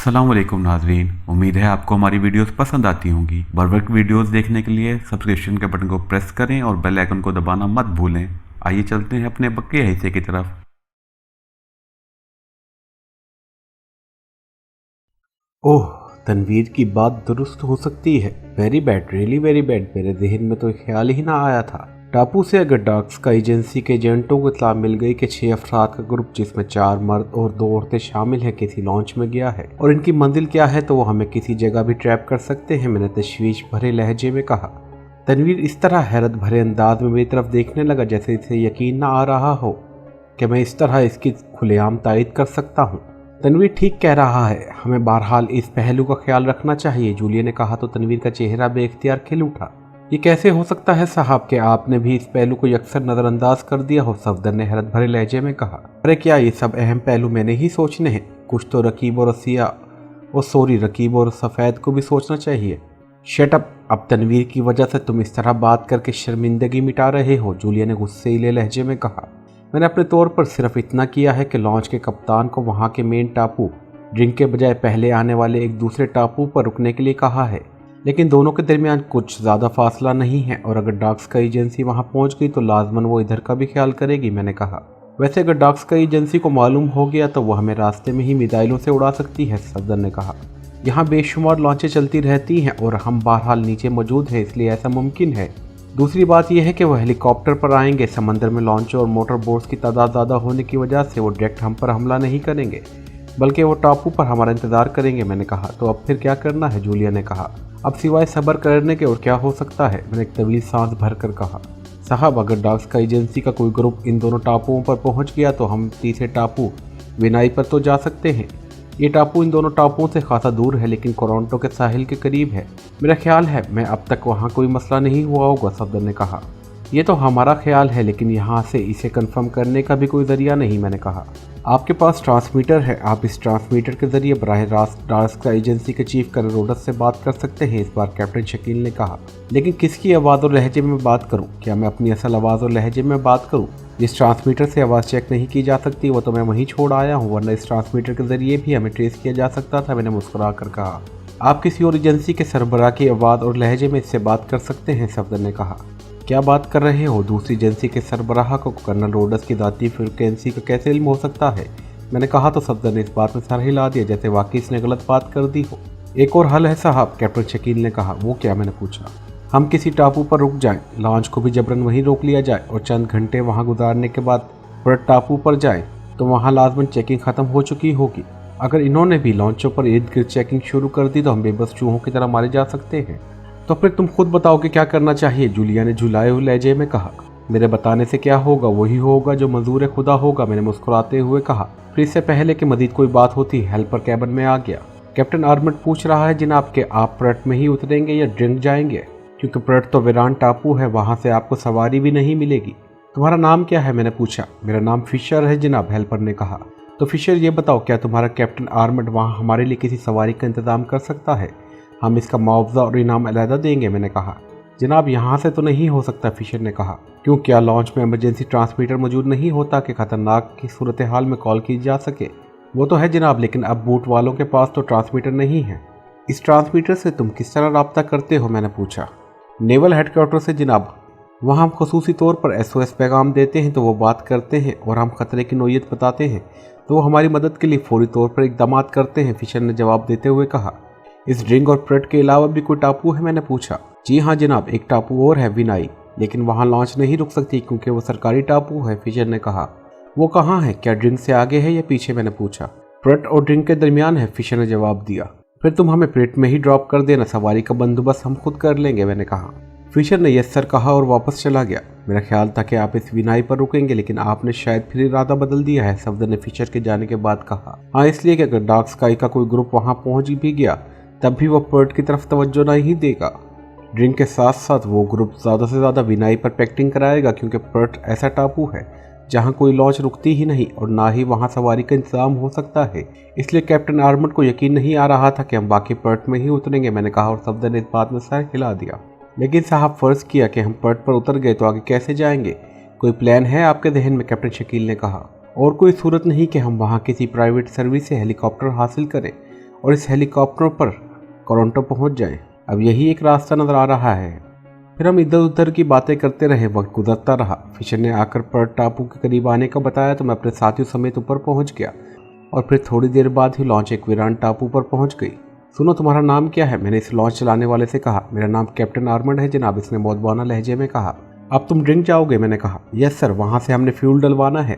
अस्सलाम वालेकुम नाजरीन, उम्मीद है आपको हमारी वीडियोस पसंद आती होंगी। बर वक्त वीडियोस देखने के लिए सब्सक्रिप्शन के बटन को प्रेस करें और बेल आइकन को दबाना मत भूलें। आइए चलते हैं अपने बकिया हिस्से की तरफ। ओह, तनवीर की बात दुरुस्त हो सकती है। Very bad, really very bad. मेरे जहन में तो ख्याल ही ना आया था। टापू से अगर डार्क स्काई एजेंसी के एजेंटों को इत्तला मिल गई कि 6 अफराद का ग्रुप जिसमें 4 मर्द और 2 औरतें शामिल हैं किसी लॉन्च में गया है और इनकी मंजिल क्या है, तो वो हमें किसी जगह भी ट्रैप कर सकते हैं, मैंने तशवीश भरे लहजे में कहा। तनवीर इस तरह हैरत भरे अंदाज में मेरी तरफ देखने लगा जैसे इसे यकीन ना आ रहा हो कि मैं इस तरह इसकी खुलेआम तायद कर सकता हूँ। तनवीर ठीक कह रहा है, हमें बहरहाल इस पहलू का ख्याल रखना चाहिए, जूलिया ने कहा तो तनवीर का चेहरा बेख्तियार खिल उठा। ये कैसे हो सकता है साहब कि आपने भी इस पहलू को यकसर नज़रअंदाज कर दिया हो, सफदर ने हैरत भरे लहजे में कहा। अरे क्या ये सब अहम पहलू मैंने ही सोचने हैं? कुछ तो रकीब और रसिया रकीब और सफ़ेद को भी सोचना चाहिए। शट अप, अब तनवीर की वजह से तुम इस तरह बात करके शर्मिंदगी मिटा रहे हो, जूलिया ने गुस्सैले लहजे में कहा। मैंने अपने तौर पर सिर्फ इतना किया है कि लॉन्च के कप्तान को वहाँ के मेन टापू ड्रिंक के बजाय पहले आने वाले एक दूसरे टापू पर रुकने के लिए कहा है, लेकिन दोनों के दरमियान कुछ ज़्यादा फासला नहीं है और अगर डार्क स्काई एजेंसी वहाँ पहुँच गई तो लाजमन वो इधर का भी ख्याल करेगी, मैंने कहा। वैसे अगर डार्क स्काई एजेंसी को मालूम हो गया तो वह हमें रास्ते में ही मिसाइलों से उड़ा सकती है, सफदर ने कहा। यहाँ बेशुमार लॉन्चें चलती रहती हैं और हम बहरहाल नीचे मौजूद हैं, इसलिए ऐसा मुमकिन है। दूसरी बात यह है कि वह हेलीकॉप्टर पर आएंगे। समंदर में लॉन्चों और मोटर बोट्स की तादाद ज़्यादा होने की वजह से वो डायरेक्ट हम पर हमला नहीं करेंगे, बल्कि वो टापू पर हमारा इंतज़ार करेंगे, मैंने कहा। तो अब फिर क्या करना है, जूलिया ने कहा। अब सिवाय सब्र करने के और क्या हो सकता है, मैंने एक तवील सांस भर कर कहा। साहब, अगर डार्क स्काई एजेंसी का कोई ग्रुप इन दोनों टापुओं पर पहुंच गया तो हम तीसरे टापू विनाई पर तो जा सकते हैं। ये टापू इन दोनों टापुओं से खासा दूर है लेकिन टोरंटो के साहिल के करीब है। मेरा ख्याल है मैं अब तक वहाँ कोई मसला नहीं हुआ होगा, सफदर ने कहा। ये तो हमारा ख्याल है लेकिन यहाँ से इसे कंफर्म करने का भी कोई ज़रिया नहीं, मैंने कहा। आपके पास ट्रांसमीटर है, आप इस ट्रांसमीटर के ज़रिए बराह रास्त डार्क स्काई एजेंसी के चीफ कर्नल रोडस से बात कर सकते हैं, इस बार कैप्टन शकील ने कहा। लेकिन किसकी आवाज़ और लहजे में बात करूँ? क्या मैं अपनी असल आवाज़ और लहजे में बात करूँ? जिस ट्रांसमीटर से आवाज़ चेक नहीं की जा सकती वो तो मैं वहीं छोड़ आया हूँ, वरना इस ट्रांसमीटर के ज़रिए भी हमें ट्रेस किया जा सकता था, मैंने मुस्कुरा कर कहा। आप किसी और एजेंसी के सरबराह की आवाज़ और लहजे में इससे बात कर सकते हैं, सफदर ने कहा। क्या बात कर रहे हो? दूसरी एजेंसी के सरबराह को कर्नल रोडस की दाती फ्रिक्वेंसी का कैसे इल्म हो सकता है, मैंने कहा तो सफदर ने इस बात में सर हिला दिया जैसे वाकई इसने गलत बात कर दी हो। एक और हल है साहब, कैप्टन शकील ने कहा। वो क्या, मैंने पूछा। हम किसी टापू पर रुक जाएं, लॉन्च को भी जबरन वहीं रोक लिया जाए और चंद घंटे वहां गुजारने के बाद फिर टापू पर जाएं तो वहां लाजमन चेकिंग ख़त्म हो चुकी होगी। अगर इन्होंने भी लॉन्चों पर इर्द गिर्द चेकिंग शुरू कर दी तो हम बेबस चूहों की तरह मारे जा सकते हैं। तो फिर तुम खुद बताओ कि क्या करना चाहिए, जूलिया ने झुलाए हुए लहजे में कहा। मेरे बताने से क्या होगा, वही होगा जो मंजूर खुदा होगा, मैंने मुस्कुराते हुए कहा। फिर इससे पहले कि मजीद कोई बात होती हेल्पर कैबिन में आ गया। कैप्टन आर्मट पूछ रहा है जनाब के आप पर्ट में ही उतरेंगे या ड्रिंक जाएंगे, क्योंकि पर्ट तो वीरान टापू है, वहाँ से आपको सवारी भी नहीं मिलेगी। तुम्हारा नाम क्या है, मैंने पूछा। मेरा नाम फिशर है जनाब, हेल्पर ने कहा। तो फिशर ये बताओ क्या तुम्हारा कैप्टन आर्मट वहाँ हमारे लिए किसी सवारी का इंतज़ाम कर सकता है? हम इसका मुआवजा और इनाम अलहदा देंगे, मैंने कहा। जनाब यहाँ से तो नहीं हो सकता, फिशर ने कहा। क्यों, क्या लॉन्च में इमरजेंसी ट्रांसमीटर मौजूद नहीं होता कि खतरनाक की सूरत हाल में कॉल की जा सके? वो तो है जनाब, लेकिन अब बूट वालों के पास तो ट्रांसमीटर नहीं है। इस ट्रांसमीटर से तुम किस तरह रब्ता करते हो, मैंने पूछा। नेवल हेडक्वार्टर से जनाब, वहाँ हम खसूसी तौर पर SOS पैगाम देते हैं तो वो बात करते हैं और हम खतरे की नोयत बताते हैं तो वो हमारी मदद के लिए फौरी तौर पर इकदाम करते हैं, फिशर ने जवाब देते हुए कहा। इस ड्रिंक और प्रेट के अलावा भी कोई टापू है, मैंने पूछा। जी हाँ जनाब, एक टापू और है विनाई, लेकिन वहाँ लॉन्च नहीं रुक सकती क्योंकि वो सरकारी टापू है, फिशर ने कहा। वो कहाँ है, क्या ड्रिंक से आगे है या पीछे, मैंने पूछा। प्रेट और ड्रिंक के दरमियान है, फिशर ने जवाब दिया। फिर तुम हमें प्रेट में ही ड्रॉप कर देना, सवारी का बंदोबस्त हम खुद कर लेंगे, मैंने कहा। फिशर ने यस सर कहा और वापस चला गया। मेरा ख्याल था कि आप इस विनाई पर रुकेंगे, लेकिन आपने शायद फिर इरादा बदल दिया है, सफदर ने फिशर के जाने के बाद कहा। हाँ, इसलिए कि अगर डार्क स्काई का कोई ग्रुप वहाँ पहुँच भी गया तब भी वो पर्ट की तरफ तवज्जो नहीं देगा। ड्रिंक के साथ साथ वो ग्रुप ज़्यादा से ज़्यादा विनाई पर पैक्टिंग कराएगा, क्योंकि पर्ट ऐसा टापू है जहाँ कोई लॉन्च रुकती ही नहीं और ना ही वहाँ सवारी का इंतजाम हो सकता है। इसलिए कैप्टन आर्मट को यकीन नहीं आ रहा था कि हम बाकी पर्ट में ही उतरेंगे, मैंने कहा और सफदर ने इस बात में सर हिला दिया। लेकिन साहब, फ़र्ज़ किया कि हम पर्ट पर उतर गए तो आगे कैसे जाएंगे? कोई प्लान है आपके जहन में, कैप्टन शकील ने कहा। और कोई सूरत नहीं कि हम वहाँ किसी प्राइवेट सर्विस से हेलीकॉप्टर हासिल करें और इस हेलीकॉप्टर पर टोरंटो पहुंच जाएं। अब यही एक रास्ता नजर आ रहा है। फिर हम इधर उधर की बातें करते रहे, वक्त गुजरता रहा। फिशर ने आकर पर्ल टापू के करीब आने का बताया तो मैं अपने साथियों समेत ऊपर पहुंच गया और फिर थोड़ी देर बाद ही लॉन्च एक वीरान टापू पर पहुंच गई। सुनो, तुम्हारा नाम क्या है? मैंने इस लॉन्च चलाने वाले से कहा। मेरा नाम कैप्टन आर्मंड है जनाब, इसने मौजबाना लहजे में कहा। अब तुम ड्रिंक जाओगे? मैंने कहा। यस सर, वहाँ से हमने फ्यूल डलवाना है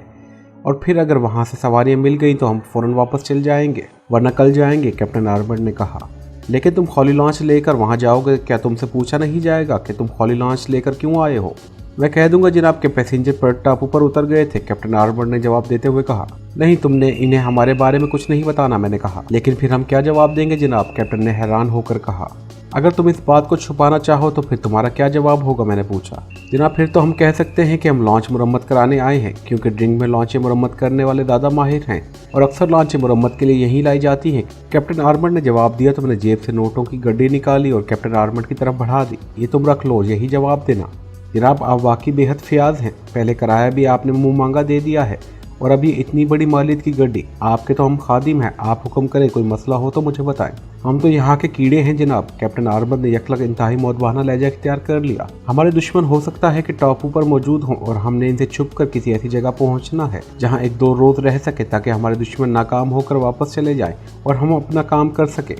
और फिर अगर वहाँ से सवारियाँ मिल गई तो हम फ़ौरन वापस चल जाएंगे, वरना कल जाएंगे, कैप्टन आर्मंड ने कहा। लेकिन तुम खाली लॉन्च लेकर वहाँ जाओगे, क्या तुमसे पूछा नहीं जाएगा कि तुम खाली लॉन्च लेकर क्यों आए हो? मैं कह दूंगा जनाब के पैसेंजर पर्ल टापू पर उतर गए थे, कैप्टन आर्मंड ने जवाब देते हुए कहा। नहीं, तुमने इन्हें हमारे बारे में कुछ नहीं बताना, मैंने कहा। लेकिन फिर हम क्या जवाब देंगे जनाब? कैप्टन ने हैरान होकर कहा। अगर तुम इस बात को छुपाना चाहो तो फिर तुम्हारा क्या जवाब होगा? मैंने पूछा। जनाब, फिर तो हम कह सकते हैं कि हम लॉन्च मुरम्मत कराने आए हैं, क्योंकि ड्रिंक में लॉन्चें मुरम्मत करने वाले ज़्यादा माहिर हैं और अक्सर लॉन्चें मुरम्मत के लिए यहीं लाई जाती हैं, कैप्टन आर्मंड ने जवाब दिया। तो मैंने जेब से नोटों की गड्डी निकाली और कैप्टन आर्मंड की तरफ बढ़ा दी। ये तुम रख लो, यही जवाब देना। जनाब, आप वाकई बेहद फयाज हैं। पहले किराया भी आपने मुंह मांगा दे दिया है और अभी इतनी बड़ी मालियत की गड्डी। आपके तो हम खादिम हैं, आप हुक्म करें, कोई मसला हो तो मुझे बताएं। हम तो यहाँ के कीड़े हैं जनाब, कैप्टन आर्मंड ने यकलक इंतहाई मौजबाना लहजा इख्तियार कर लिया। हमारे दुश्मन हो सकता है कि टापू पर मौजूद हों और हमने इनसे छुप कर किसी ऐसी जगह पहुँचना है जहाँ 1-2 रोज़ रह सके, ताकि हमारे दुश्मन नाकाम होकर वापस चले जाएं और हम अपना काम कर सके।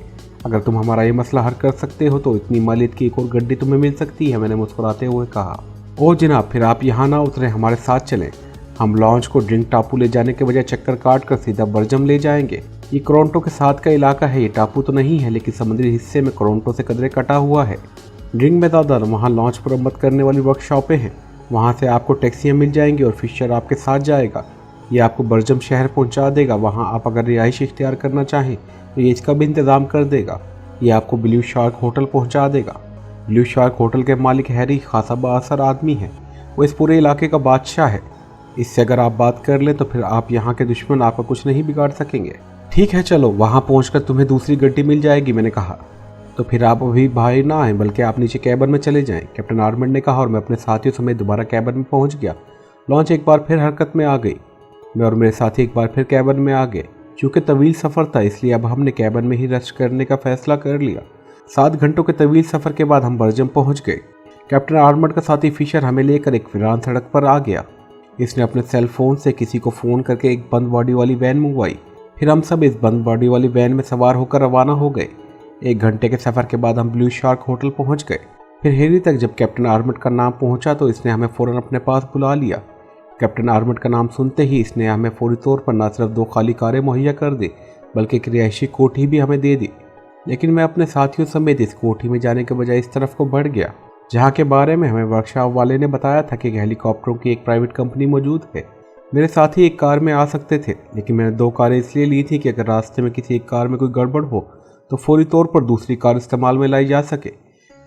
अगर तुम हमारा ये मसला हल कर सकते हो तो इतनी मालियत की एक और गड्डी तुम्हें मिल सकती है, मैंने मुस्कुराते हुए कहा। ओह जनाब, फिर आप यहाँ ना उतरें, हमारे साथ चलें। हम लॉन्च को ड्रिंक टापू ले जाने के बजाय चक्कर काट कर सीधा बर्जम ले जाएंगे। ये टोरंटो के साथ का इलाका है, ये टापू तो नहीं है, लेकिन समुद्री हिस्से में टोरंटो से कदरे कटा हुआ है। ड्रिंक में ज़्यादा वहाँ लॉन्च मुरम्मत करने वाली वर्कशॉपें हैं, वहाँ से आपको टैक्सियाँ मिल जाएंगी और फिशर आपके साथ जाएगा। ये आपको बर्जम शहर पहुँचा देगा। वहाँ आप अगर रिहाइश इख्तियार करना चाहें तो ये इसका भी इंतज़ाम कर देगा। ये आपको ब्लू शार्क होटल पहुँचा देगा। ब्लू शार्क होटल के मालिक हैरी खासा बाअसर आदमी है, वो इस पूरे इलाके का बादशाह है। इससे अगर आप बात कर लें तो फिर आप यहाँ के दुश्मन आपका कुछ नहीं बिगाड़ सकेंगे। ठीक है, चलो, वहाँ पहुँचकर तुम्हें दूसरी गड्डी मिल जाएगी, मैंने कहा। तो फिर आप अभी बाहर ना आएँ, बल्कि आप नीचे कैबिन में चले जाएं, कैप्टन आर्मंड ने कहा और मैं अपने साथियों समेत दोबारा कैबिन में पहुँच गया। लॉन्च एक बार फिर हरकत में आ गई। मैं और मेरे साथी एक बार फिर कैबिन में आ गए। चूँकि तवील सफ़र था, इसलिए अब हमने कैबिन में ही रेस्ट करने का फैसला कर लिया। 7 घंटों के तवील सफ़र के बाद हम बर्जम पहुँच गए। कैप्टन आर्मंड का साथी फिशर हमें लेकर एक वीरान सड़क पर आ गया। इसने अपने सेल फोन से किसी को फ़ोन करके एक बंद बॉडी वाली वैन मंगवाई। फिर हम सब इस बंद बॉडी वाली वैन में सवार होकर रवाना हो गए। 1 घंटे के सफ़र के बाद हम ब्लू शार्क होटल पहुंच गए। फिर हेरी तक जब कैप्टन आर्मंड का नाम पहुंचा तो इसने हमें फ़ौरन अपने पास बुला लिया। कैप्टन आर्मंड का नाम सुनते ही इसने हमें फौरी तौर पर न सिर्फ 2 खाली कारें मुहैया कर दी, बल्कि एक रिहायशी कोठी भी हमें दे दी। लेकिन मैं अपने साथियों समेत इस कोठी में जाने के बजाय इस तरफ को बढ़ गया, जहाँ के बारे में हमें वर्कशॉप वाले ने बताया था कि हेलीकॉप्टरों की एक प्राइवेट कंपनी मौजूद है। मेरे साथी एक कार में आ सकते थे, लेकिन मैंने 2 कारें इसलिए ली थी कि अगर रास्ते में किसी एक कार में कोई गड़बड़ हो तो फौरी तौर पर दूसरी कार इस्तेमाल में लाई जा सके,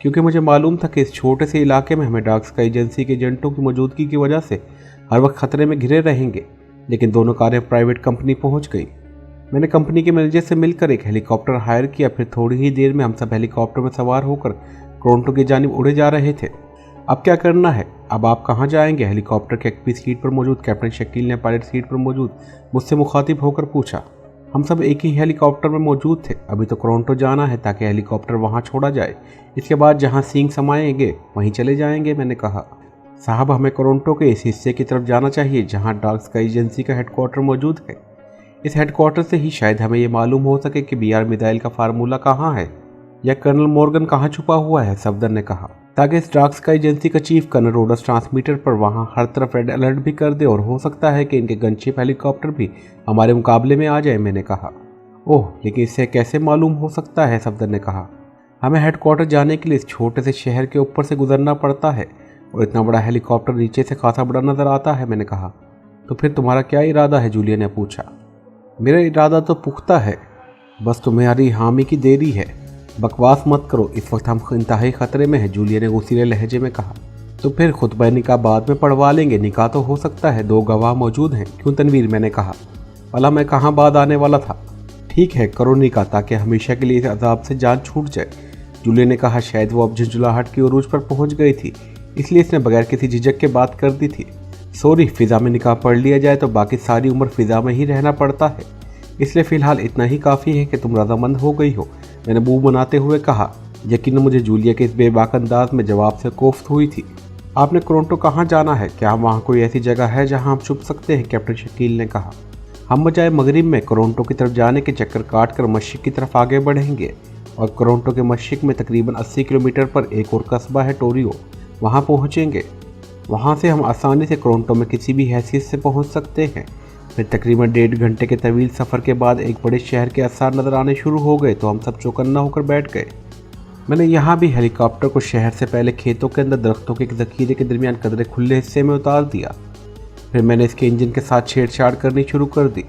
क्योंकि मुझे मालूम था कि इस छोटे से इलाके में हमें डार्क स्काई एजेंसी के एजेंटों की मौजूदगी की वजह से हर वक्त खतरे में घिरे रहेंगे। लेकिन दोनों कारें प्राइवेट कंपनी पहुँच गई। मैंने कंपनी के मैनेजर से मिलकर एक हेलीकॉप्टर हायर किया। फिर थोड़ी ही देर में हम सब हेलीकॉप्टर में सवार होकर टोरंटो की जानिब उड़े जा रहे थे। अब क्या करना है? अब आप कहाँ जाएंगे? हेलीकॉप्टर के एक सीट पर मौजूद कैप्टन शकील ने पायलट सीट पर मौजूद मुझसे मुखातिब होकर पूछा। हम सब एक ही हेलीकॉप्टर में मौजूद थे। अभी तो टोरंटो जाना है ताकि हेलीकॉप्टर वहाँ छोड़ा जाए, इसके बाद जहाँ सींग समाएंगे वहीं चले जाएंगे, मैंने कहा। साहब, हमें टोरंटो के इस हिस्से की तरफ जाना चाहिए जहाँ डार्क स्काई एजेंसी का हेडक्वार्टर मौजूद है। इस हेडक्वार्टर से ही शायद हमें ये मालूम हो सके कि BR मिसाइल का फार्मूला कहाँ है या कर्नल मॉर्गन कहाँ छुपा हुआ है, सफदर ने कहा, ताकि इस डार्क स्काई एजेंसी का चीफ कर्नल रोडस ट्रांसमीटर पर वहाँ हर तरफ रेड अलर्ट भी कर दे और हो सकता है कि इनके गनशिप हेलीकॉप्टर भी हमारे मुकाबले में आ जाए, मैंने कहा। ओह, लेकिन इससे कैसे मालूम हो सकता है, सफदर ने कहा। हमें हेडक्वार्टर जाने के लिए इस छोटे से शहर के ऊपर से गुजरना पड़ता है और इतना बड़ा हेलीकॉप्टर नीचे से खासा बड़ा नज़र आता है, मैंने कहा। तो फिर तुम्हारा क्या इरादा है? जूलिया ने पूछा। मेरा इरादा तो पुख्ता है, बस तुम्हारी हामी की देरी है। बकवास मत करो, इस वक्त हम इंतहाई ख़तरे में हैं, जूलिया ने गुस्सीले लहजे में कहा। तो फिर खुतबा निकाह बाद में पढ़वा लेंगे, निकाह तो हो सकता है, 2 गवाह मौजूद हैं। क्यों तनवीर, मैंने कहा। भला मैं कहाँ बाद आने वाला था। ठीक है, करो निकाह ताकि हमेशा के लिए इस अजाब से जान छूट जाए, जूलिया ने कहा। शायद वो अब झुंझुलाहट की उरूज पर पहुँच गई थी, इसलिए इसने बगैर किसी झिझक के बात कर दी थी। सॉरी, फ़िज़ा में निकाह पढ़ लिया जाए तो बाकी सारी उम्र फ़िज़ा में ही रहना पड़ता है। इसलिए फ़िलहाल इतना ही काफ़ी है कि तुम रजामंद हो गई हो, मैंने मुंह बनाते हुए कहा। यकीनन मुझे जूलिया के इस बेबाक अंदाज में जवाब से कोफ्त हुई थी। आपने टोरंटो कहाँ जाना है? क्या वहाँ कोई ऐसी जगह है जहाँ हम छुप सकते हैं? कैप्टन शकील ने कहा। हम बजाय मगरिब में टोरंटो की तरफ जाने के चक्कर काट कर मशरिक की तरफ आगे बढ़ेंगे और टोरंटो के मशरिक में तकरीबन 80 किलोमीटर पर एक और कस्बा है टोरियो, वहाँ पहुँचेंगे। वहाँ से हम आसानी से टोरंटो में किसी भी हैसियत से पहुँच सकते हैं। फिर तकरीबन 1.5 घंटे के तवील सफ़र के बाद एक बड़े शहर के आसार नज़र आने शुरू हो गए तो हम सब चौकन्ना होकर बैठ गए। मैंने यहाँ भी हेलीकॉप्टर को शहर से पहले खेतों के अंदर दरख्तों के एक ज़खीरे के दरमियान कदरे खुले हिस्से में उतार दिया। फिर मैंने इसके इंजन के साथ छेड़छाड़ करनी शुरू कर दी।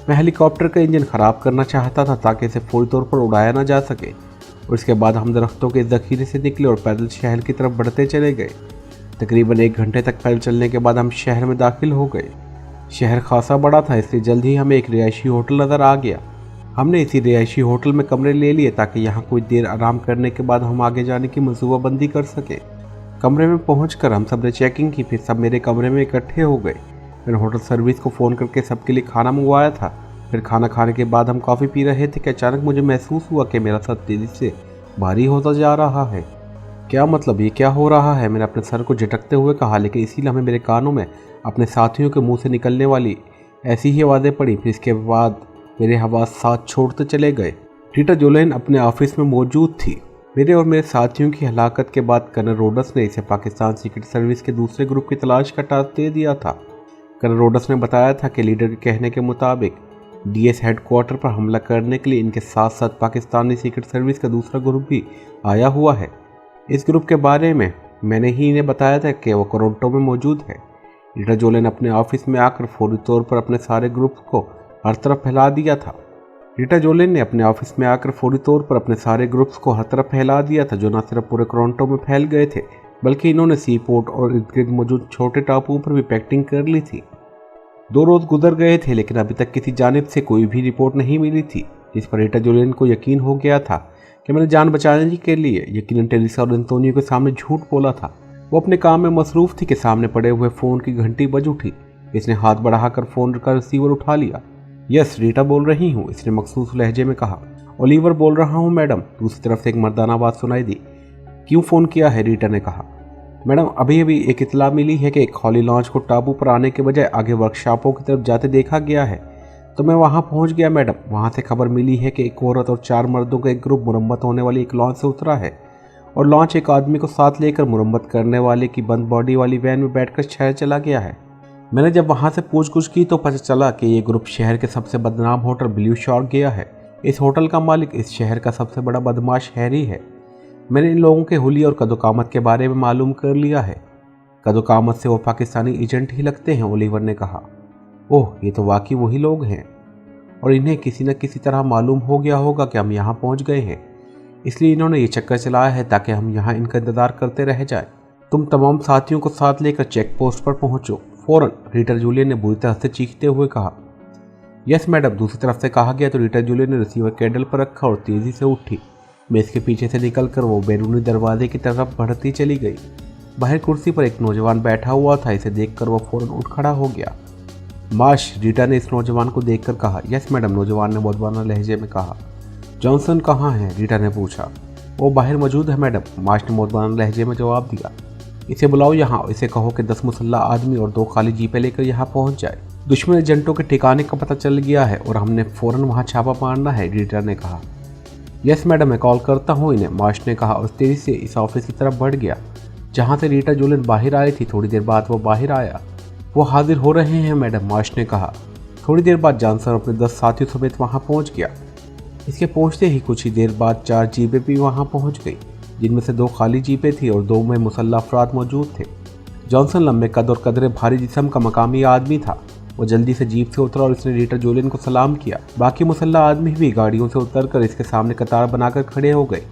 मैं हेलीकॉप्टर का इंजन ख़राब करना चाहता था ताकि इसे फौरी तौर पर उड़ाया ना जा सके। और इसके बाद हम दरख्तों के ज़खीरे से निकले और पैदल शहर की तरफ बढ़ते चले गए। तकरीबन 1 घंटे तक पैदल चलने के बाद हम शहर में दाखिल हो गए। शहर खासा बड़ा था, इसलिए जल्द ही हमें एक रिहायशी होटल नज़र आ गया। हमने इसी रिहायशी होटल में कमरे ले लिए ताकि यहाँ कुछ देर आराम करने के बाद हम आगे जाने की मनसूबाबंदी कर सकें। कमरे में पहुंचकर हम सब ने चेकिंग की, फिर सब मेरे कमरे में इकट्ठे हो गए। मैंने होटल सर्विस को फ़ोन करके सबके लिए खाना मंगवाया था। फिर खाना खाने के बाद हम कॉफ़ी पी रहे थे कि अचानक मुझे महसूस हुआ कि मेरा सर तेज़ी से भारी होता जा रहा है। क्या मतलब, ये क्या हो रहा है? मैंने अपने सर को झटकते हुए कहा, लेकिन इसी लम्हे मेरे कानों में अपने साथियों के मुंह से निकलने वाली ऐसी ही आवाज़ें पड़ी। फिर इसके बाद मेरे हवास साथ छोड़ते चले गए। रीटा जोलेन अपने ऑफिस में मौजूद थी। मेरे और मेरे साथियों की हलाकत के बाद कर्नल रोडस ने इसे पाकिस्तान सीक्रेट सर्विस के दूसरे ग्रुप की तलाश का टास्क दे दिया था। कर्नल रोडस ने बताया था कि लीडर के कहने के मुताबिक डीएस हेडक्वार्टर पर हमला करने के लिए इनके साथ साथ पाकिस्तानी सीक्रेट सर्विस का दूसरा ग्रुप भी आया हुआ है। इस ग्रुप के बारे में मैंने ही इन्हें बताया था कि वो टोरंटो में मौजूद है। रीटा जोलेन अपने ऑफिस में आकर फौरी तौर पर अपने सारे ग्रुप को हर तरफ फैला दिया था। रीटा जोलेन ने अपने ऑफिस में आकर फौरी तौर पर अपने सारे ग्रुप्स को हर तरफ फैला दिया था, जो न सिर्फ पूरे टोरंटो में फैल गए थे बल्कि इन्होंने सी पोर्ट और इर्द गिर्द मौजूद छोटे टापुओं पर भी पैक्टिंग कर ली थी। 2 रोज़ गुजर गए थे लेकिन अभी तक किसी जानिब से कोई भी रिपोर्ट नहीं मिली थी, जिस पर रीटा जोलेन को यकीन हो गया था कि मैंने जान बचाने के लिए यकीनन टेरेसा और एंटोनियो के सामने झूठ बोला था। वो अपने काम में मसरूफ़ थी कि सामने पड़े हुए फ़ोन की घंटी बज उठी। इसने हाथ बढ़ाकर फ़ोन का रिसीवर उठा लिया। यस, रीटा बोल रही हूँ, इसने मखसूस लहजे में कहा। ओलिवर बोल रहा हूँ मैडम, दूसरी तरफ से एक मर्दाना आवाज़ सुनाई दी। क्यों फ़ोन किया है? रीटा ने कहा। मैडम, अभी अभी एक इतला मिली है कि एक हॉली लॉन्च को टापू पर आने के बजाय आगे वर्कशॉपों की तरफ जाते देखा गया है, तो मैं वहाँ पहुँच गया मैडम। वहाँ से खबर मिली है कि एक औरत और 4 मर्दों का एक ग्रुप मुरम्मत होने वाली एक लॉन्च से उतरा है और लॉन्च एक आदमी को साथ लेकर मुरम्मत करने वाले की बंद बॉडी वाली वैन में बैठकर शहर चला गया है। मैंने जब वहाँ से पूछगुछ की तो पता चला कि ये ग्रुप शहर के सबसे बदनाम होटल ब्लू शार्क गया है। इस होटल का मालिक इस शहर का सबसे बड़ा बदमाश हैरी है। मैंने इन लोगों के हुलिया और कदोकामत के बारे में मालूम कर लिया है। कदोकामत से वो पाकिस्तानी एजेंट ही लगते हैं, ओलिवर ने कहा। ओह, ये तो वाकई वही लोग हैं और इन्हें किसी न किसी तरह मालूम हो गया होगा कि हम यहाँ पहुँच गए हैं, इसलिए इन्होंने ये चक्कर चलाया है ताकि हम यहाँ इनका इंतज़ार करते रह जाएं। तुम तमाम साथियों को साथ लेकर चेक पोस्ट पर पहुँचो फ़ौरन, रीटा जूलियन ने बुरी तरह से चीखते हुए कहा। यस मैडम, दूसरी तरफ से कहा गया तो रीटा जूलियन ने रिसीवर कैंडल पर रखा और तेज़ी से उठी। मैं इसके पीछे से निकलकर वो बैरूनी दरवाजे की तरफ बढ़ती चली गई। बाहर कुर्सी पर एक नौजवान बैठा हुआ था। इसे देखकर वह फ़ौरन उठ खड़ा हो गया। माश, रीटा ने इस नौजवान को देखकर कहा। यस मैडम, नौजवान ने मौजवाना लहजे में कहा। जॉनसन कहाँ है? रीटा ने पूछा। वो बाहर मौजूद है मैडम, माश ने मौजवाना लहजे में जवाब दिया। इसे बुलाओ यहाँ, इसे कहो कि 10 मुसल्ला आदमी और 2 खाली जीपें लेकर यहाँ पहुँच जाए। दुश्मन एजेंटों के ठिकाने का पता चल गया है और हमने फ़ौरन वहाँ छापा मारना है, रीटा ने कहा। यस मैडम, मैं कॉल करता हूँ इन्हें, माश ने कहा और तेज़ी से इस ऑफिस की तरफ बढ़ गया जहाँ से रीटा जूलियन बाहर आई थी। थोड़ी देर बाद वो बाहर आया। वो हाजिर हो रहे हैं मैडम, माश ने कहा। थोड़ी देर बाद जॉनसन अपने 10 साथियों समेत वहाँ पहुँच गया। इसके पहुँचते ही कुछ ही देर बाद 4 जीपें भी वहाँ पहुँच गई, जिनमें से 2 खाली जीपें थी और 2 में मुसल्ला अफराद मौजूद थे। जॉनसन लंबे कद और कदरे भारी जिस्म का मकामी आदमी था। वो जल्दी से जीप से उतरा और इसने रीटा जूलियन को सलाम किया। बाकी मुसल्ला आदमी भी गाड़ियों से उतरकर इसके सामने कतार बनाकर खड़े हो गए।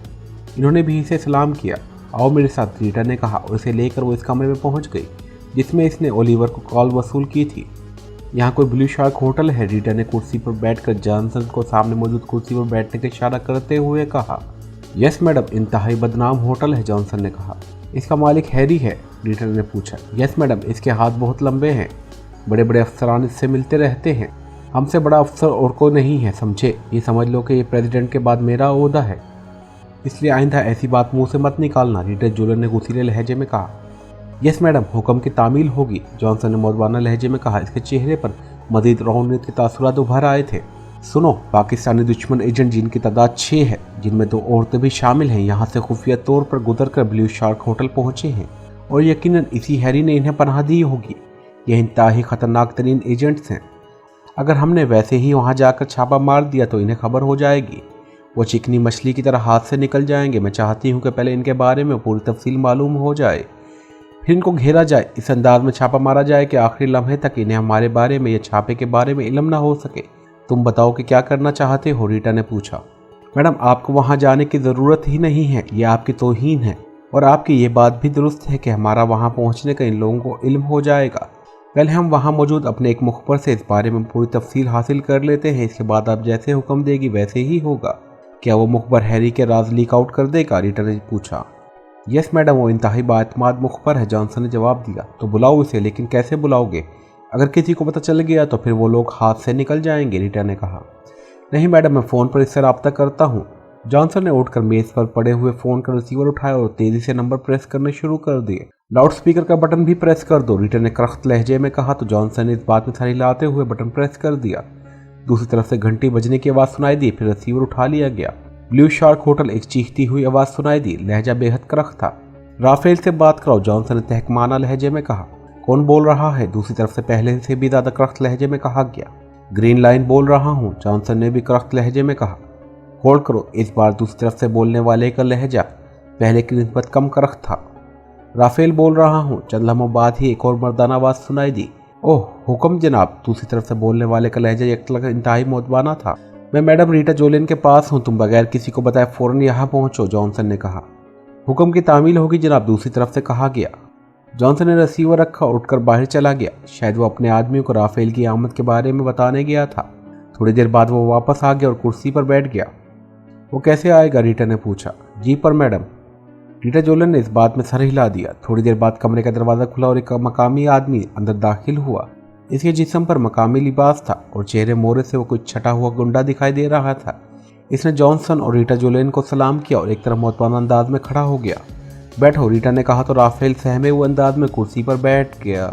इन्होंने भी इसे सलाम किया। आओ मेरे साथ, रीटा ने कहा और इसे लेकर वो इस कमरे में पहुंच गई जिसमें इसने ओलिवर को कॉल वसूल की थी। यहाँ कोई ब्लू शार्क होटल है, रीटा ने कुर्सी पर बैठकर जॉनसन को सामने मौजूद कुर्सी पर बैठने का इशारा करते हुए कहा। यस मैडम, इंतहाई बदनाम होटल है, जॉनसन ने कहा। इसका मालिक हैरी है, रीटा ने पूछा। यस मैडम, इसके हाथ बहुत लंबे हैं, बड़े बड़े अफसरान इससे मिलते रहते हैं। हमसे बड़ा अफसर और कोई नहीं है, समझे। ये समझ लो कि ये प्रेसिडेंट के बाद मेरा ओहदा है, इसलिए आइंदा ऐसी बात मुंह से मत निकालना, रीटा जोलन ने गुस्सीले लहजे में कहा। यस मैडम, हुक्म की तामील होगी, जॉनसन ने मौजबाना लहजे में कहा। इसके चेहरे पर मजीद रौनक के तासुरात उभर आए थे। सुनो, पाकिस्तानी दुश्मन एजेंट जिनकी तादाद 6 है, जिनमें 2 औरतें भी शामिल हैं, यहाँ से खुफिया तौर पर गुजर कर ब्लू शार्क होटल पहुँचे हैं और यकीनन इसी हैरी ने इन्हें पनाह दी होगी। यह इंतहाई खतरनाक तरीन एजेंट्स हैं। अगर हमने वैसे ही वहाँ जाकर छापा मार दिया तो इन्हें खबर हो जाएगी, वो चिकनी मछली की तरह हाथ से निकल जाएंगे। मैं चाहती हूँ कि पहले इनके बारे में पूरी तफसील मालूम हो जाए, फिर इनको घेरा जाए, इस अंदाज में छापा मारा जाए कि आखिरी लम्हे तक इन्हें हमारे बारे में या छापे के बारे में इल्म ना हो सके। तुम बताओ कि क्या करना चाहते हो, रीटा ने पूछा। मैडम, आपको वहाँ जाने की ज़रूरत ही नहीं है, ये आपकी तौहीन है, और आपकी ये बात भी दुरुस्त है कि हमारा वहाँ पहुँचने का इन लोगों को इल्म हो जाएगा। पहले हम वहाँ मौजूद अपने एक मुखबर से इस बारे में पूरी तफसील हासिल कर लेते हैं, इसके बाद आप जैसे हुक्म देगी वैसे ही होगा। क्या वो मुखबर हैरी के राज लीक आउट कर देगा, रीटा ने पूछा। यस मैडम, वो इंतहाई बाएतमाद मुखबर है, जॉनसन ने जवाब दिया। तो बुलाओ इसे, लेकिन कैसे बुलाओगे? अगर किसी को पता चल गया तो फिर वो लोग हाथ से निकल जाएंगे, रीटा ने कहा। नहीं मैडम, मैं फ़ोन पर इससे रब्ता करता हूँ। जॉनसन ने उठकर मेज़ पर पड़े हुए फ़ोन का रिसीवर उठाया और तेज़ी से नंबर प्रेस करने शुरू कर दिए। लाउड स्पीकर का बटन भी प्रेस कर दो, रीटा ने करख्त लहजे में कहा। तो जॉनसन ने इस बात में सर हिलाते हुए बटन प्रेस कर दिया। दूसरी तरफ से घंटी बजने की आवाज़ सुनाई दी, फिर रिसीवर उठा लिया गया। ब्लू शार्क होटल, एक चीखती हुई आवाज़ सुनाई दी। लहजा बेहद करख्त था। राफेल से बात कराओ, जॉनसन ने तहकमाना लहजे में कहा। कौन बोल रहा है? दूसरी तरफ से पहले से भी ज़्यादा करख्त लहजे में कहा गया। ग्रीन लाइन बोल रहा हूँ, जॉनसन ने भी करख्त लहजे में कहा। होल्ड करो, इस बार दूसरी तरफ से बोलने वाले का लहजा पहले की निस्बत कम करख्त था। राफेल बोल रहा हूँ। चंद लम्हों बाद ही एक और मर्दाना आवाज़ सुनाई दी। ओह हुक्म जनाब, दूसरी तरफ से बोलने वाले का लहजा यकलक इंतहाई मौजबाना था। मैं मैडम रीटा जोलिन के पास हूँ, तुम बगैर किसी को बताए फ़ौरन यहाँ पहुँचो, जॉनसन ने कहा। हुक्म की तामील होगी जनाब, दूसरी तरफ से कहा गया। जॉनसन ने रिसीवर रखा और उठकर बाहर चला गया। शायद वो अपने आदमियों को राफेल की आमद के बारे में बताने गया था। थोड़ी देर बाद वो वापस आ गया और कुर्सी पर बैठ गया। वो कैसे आएगा, रीटा ने पूछा। जी पर मैडम, रीटा जोलन ने इस बात में सर हिला दिया। थोड़ी देर बाद कमरे का दरवाज़ा खुला और एक मकामी आदमी अंदर दाखिल हुआ। इसके जिस्म पर मकामी लिबास था और चेहरे मोहरे से वो कुछ छटा हुआ गुंडा दिखाई दे रहा था। इसने जॉनसन और रीटा जोलेन को सलाम किया और एक तरफ मौतबाना अंदाज में खड़ा हो गया। बैठो, रीटा ने कहा तो राफेल सहमे हुए अंदाज में कुर्सी पर बैठ गया।